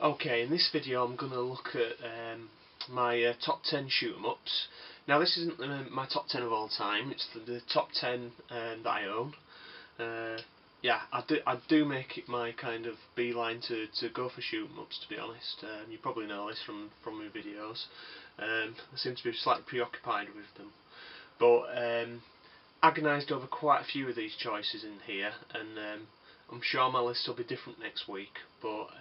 Okay, in this video I'm going to look at my top 10 shoot 'em ups. Now this isn't my top 10 of all time, it's the top 10 that I own. Yeah, I do make it my kind of beeline to go for shoot 'em ups, to be honest. You probably know this from my videos. I seem to be slightly preoccupied with them. But agonised over quite a few of these choices in here, and I'm sure my list will be different next week, but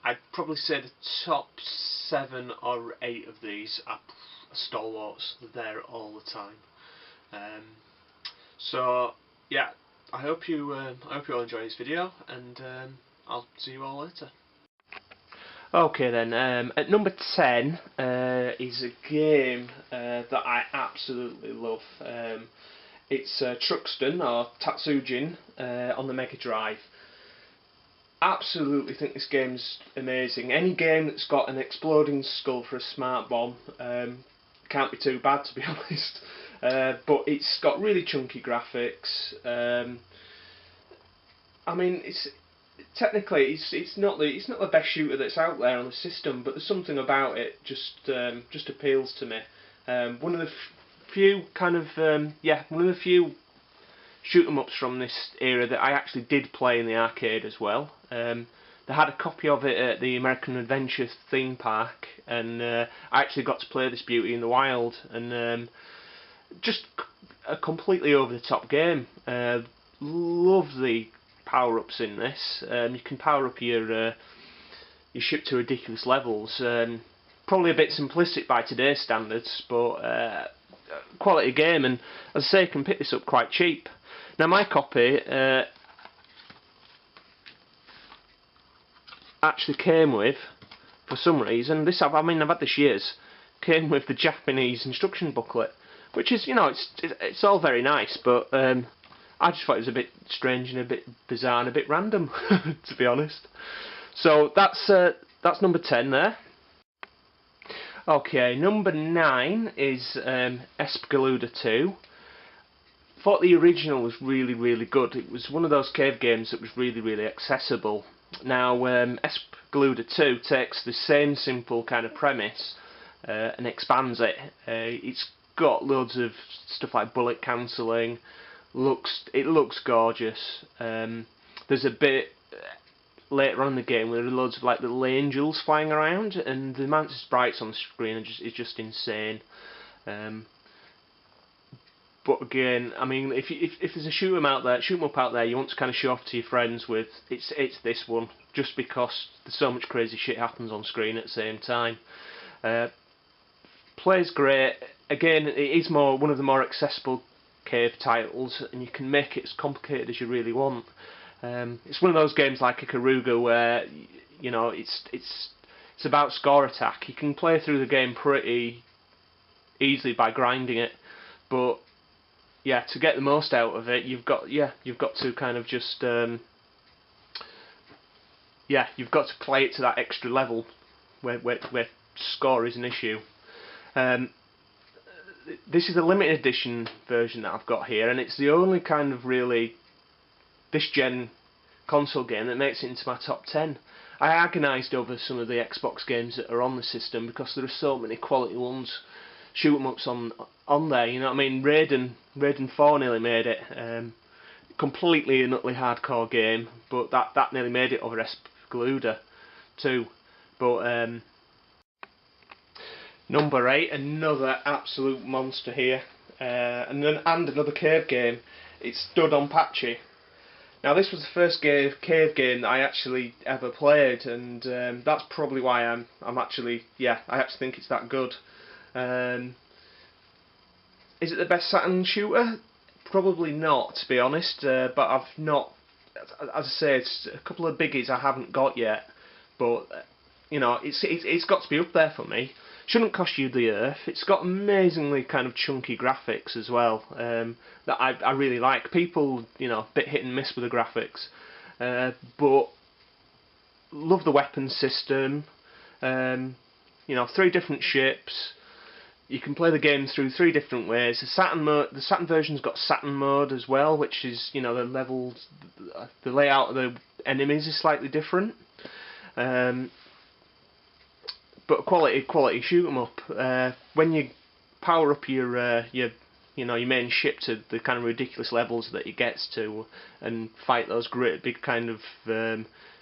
I'd probably say the top 7 or 8 of these are stalwarts. They're there all the time. So yeah, I hope you all enjoy this video, and I'll see you all later. Okay then, at number 10 is a game that I absolutely love. It's Truxton or Tatsujin on the Mega Drive. Absolutely think this game's amazing. Any game that's got an exploding skull for a smart bomb can't be too bad, to be honest. But it's got really chunky graphics. I mean, technically it's not the best shooter that's out there on the system, but there's something about it just appeals to me. One of the few shoot 'em ups from this era that I actually did play in the arcade as well. They had a copy of it at the American Adventure theme park, and I actually got to play this beauty in the wild, and just a completely over the top game. Love the power ups in this. You can power up your ship to ridiculous levels. Probably a bit simplistic by today's standards, but quality game, and as I say, you can pick this up quite cheap. Now my copy actually came with, for some reason, I've had this years, came with the Japanese instruction booklet, which is, it's all very nice, but I just thought it was a bit strange and a bit bizarre and a bit random, to be honest. So that's number 10 there. Okay, number 9 is Espgaluda 2. Thought the original was really good. It was one of those cave games that was really accessible. Now Espgaluda 2 takes the same simple kind of premise and expands it. It's got loads of stuff like bullet cancelling. It looks gorgeous. There's a bit later on in the game where there are loads of like little angels flying around, and the amount of sprites on the screen is just insane. But again, I mean, if there's a shoot 'em up out there you want to kind of show off to your friends with, it's this one, just because there's so much crazy shit happens on screen at the same time. Plays great. Again, it is one of the more accessible cave titles, and you can make it as complicated as you really want. It's one of those games like Ikaruga where it's about score attack. You can play through the game pretty easily by grinding it, but yeah, to get the most out of it, you've got to kind of just you've got to play it to that extra level where score is an issue. This is a limited edition version that I've got here, and it's the only kind of really this gen console game that makes it into my top 10. I agonised over some of the Xbox games that are on the system because there are so many quality ones, shoot 'em ups on there. You know what I mean? Raiden 4 nearly made it. Completely and utterly hardcore game, but that nearly made it over Espgaluda too. But number 8, another absolute monster here, and another cave game. It's Dodonpachi. Now this was the first cave game that I actually ever played, and that's probably why I actually think it's that good. Is it the best Saturn shooter? Probably not, to be honest. But I've not, as I say, it's a couple of biggies I haven't got yet. But it's got to be up there for me. Shouldn't cost you the earth. It's got amazingly kind of chunky graphics as well, that I really like. People, a bit hit and miss with the graphics, but love the weapon system. 3 different ships. You can play the game through 3 different ways. The Saturn version's got Saturn mode as well, which is the levels, the layout of the enemies is slightly different. But a quality shoot 'em up. When you power up your your main ship to the kind of ridiculous levels that it gets to, and fight those great big kind of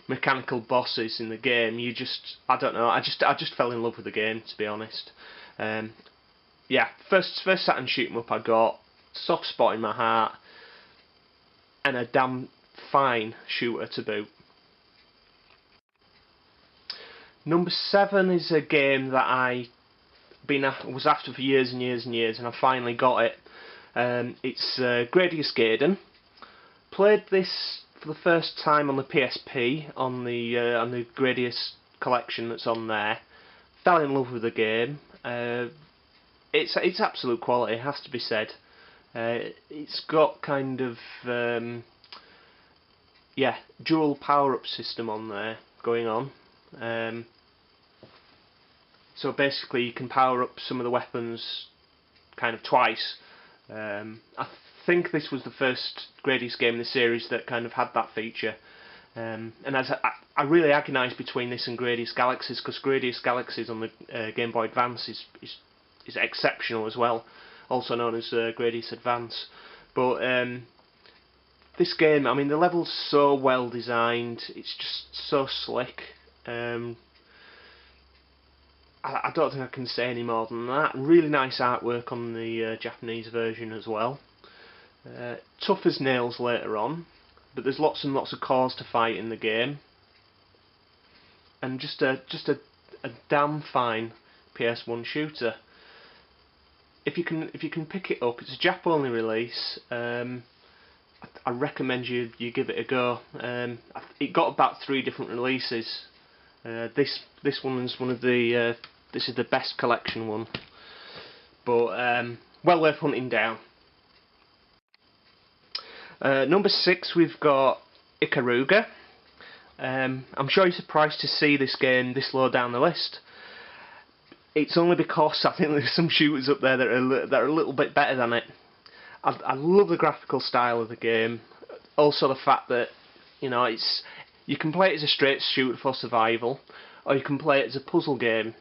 mechanical bosses in the game, I don't know, I just fell in love with the game, to be honest. Yeah, first Saturn shoot 'em up I got, soft spot in my heart, and a damn fine shooter to boot. Number 7 is a game that I was after for years and years and years, and I finally got it. It's Gradius Gaiden. Played this for the first time on the PSP, on the Gradius collection that's on there. Fell in love with the game. It's absolute quality, it has to be said. It's got kind of dual power-up system on there going on. So basically you can power up some of the weapons kind of twice. I think this was the first Gradius game in the series that kind of had that feature. And as I really agonise between this and Gradius Galaxies, because Gradius Galaxies on the Game Boy Advance is exceptional as well, also known as Gradius Advance. But this game, I mean, the level's so well designed, it's just so slick. I don't think I can say any more than that. Really nice artwork on the Japanese version as well. Tough as nails later on, but there's lots and lots of cores to fight in the game, and just a damn fine PS1 shooter. If you can pick it up, it's a Jap only release. I recommend you give it a go. It got about 3 different releases. This one's one of the this is the best collection one, but well worth hunting down. Number 6, we've got Ikaruga. I'm sure you're surprised to see this game this low down the list. It's only because I think there's some shooters up there that are a little bit better than it. I love the graphical style of the game. Also the fact that you can play it as a straight shooter for survival, or you can play it as a puzzle game.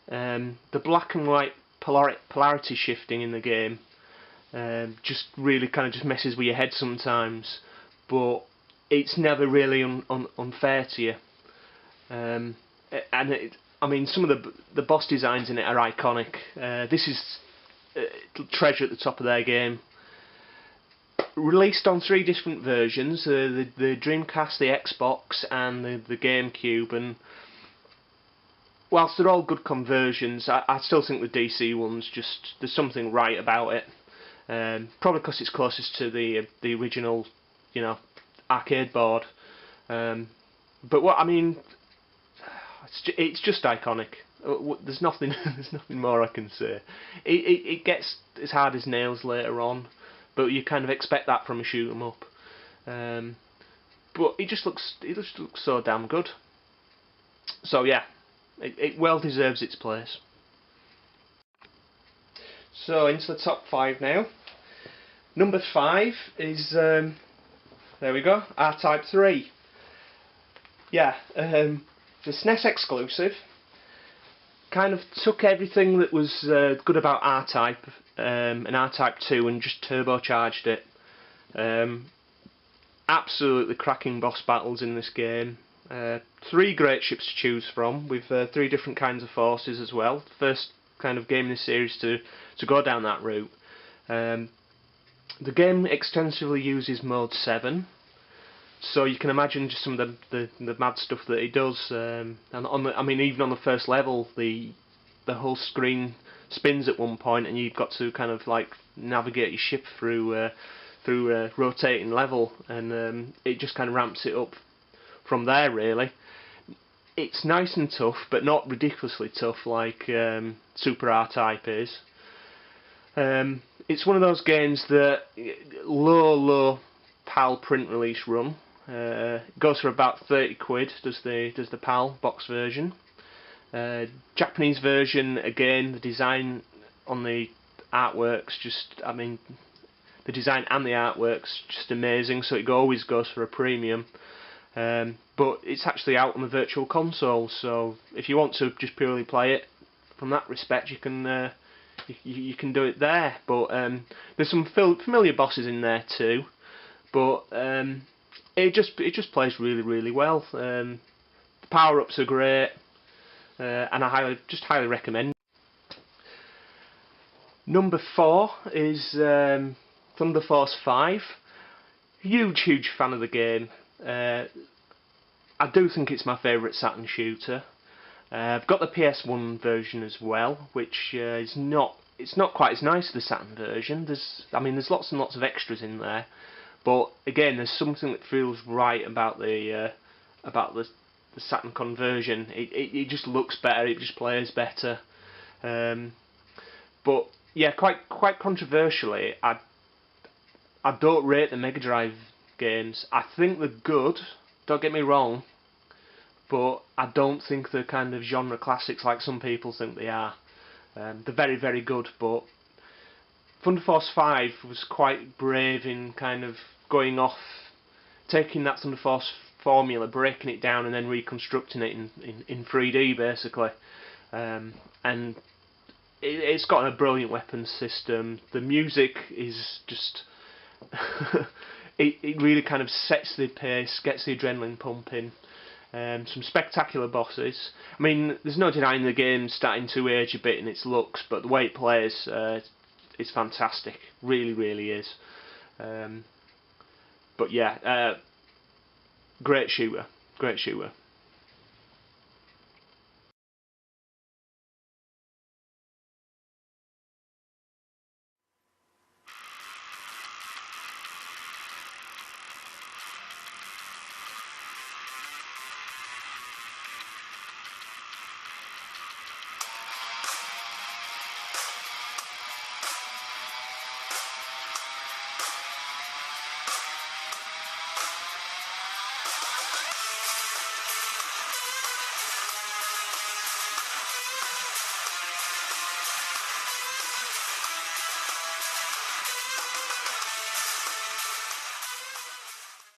The black and white polarity shifting in the game just really kind of just messes with your head sometimes, but it's never really unfair to you. And I mean, some of the boss designs in it are iconic. This is treasure at the top of their game. Released on 3 different versions, the Dreamcast, the Xbox and the GameCube, and whilst they're all good conversions, I still think the DC one's there's something right about it. Probably because it's closest to the original, arcade board. But what I mean, it's just iconic. There's nothing more I can say. It gets as hard as nails later on, but you kind of expect that from a shoot 'em up. But it just looks so damn good. So yeah, it well deserves its place. So into the top 5 now. Number 5 is there we go, R-Type 3. Yeah, it's a SNES exclusive. Kind of took everything that was good about R-Type and R-Type 2 and just turbocharged it. Absolutely cracking boss battles in this game. 3 great ships to choose from, with 3 different kinds of forces as well. First kind of game in the series to go down that route. The game extensively uses Mode 7, so you can imagine just some of the mad stuff that it does. And I mean, even on the first level, the whole screen spins at one point, and you've got to kind of like navigate your ship through a rotating level, and it just kind of ramps it up from there. Really, it's nice and tough, but not ridiculously tough like Super R-Type is. It's one of those games that low PAL print release run. Goes for about 30 quid. Does the PAL box version. Japanese version, again, the design on the artwork's I mean, the design and the artwork's just amazing. So it always goes for a premium. But it's actually out on the Virtual Console, so if you want to just purely play it from that respect, you can you can do it there. But there's some familiar bosses in there too, but it just plays really well. The power-ups are great, and I highly recommend. Number 4 is Thunderforce 5. Huge fan of the game. I do think it's my favourite Saturn shooter. I've got the PS1 version as well, which is not quite as nice as the Saturn version. There's lots and lots of extras in there, but again, there's something that feels right about the Saturn conversion. It just looks better. It just plays better. But yeah, quite controversially, I don't rate the Mega Drive games. I think they're good. Don't get me wrong, but I don't think they're kind of genre classics like some people think they are. They're very good, but Thunderforce 5 was quite brave in kind of going off, taking that Thunderforce formula, breaking it down, and then reconstructing it in 3D basically. And it's got a brilliant weapons system. The music is just it really kind of sets the pace, gets the adrenaline pumping. Some spectacular bosses. I mean, there's no denying the game's starting to age a bit in its looks, but the way it plays, it's fantastic. Really is. But yeah, great shooter.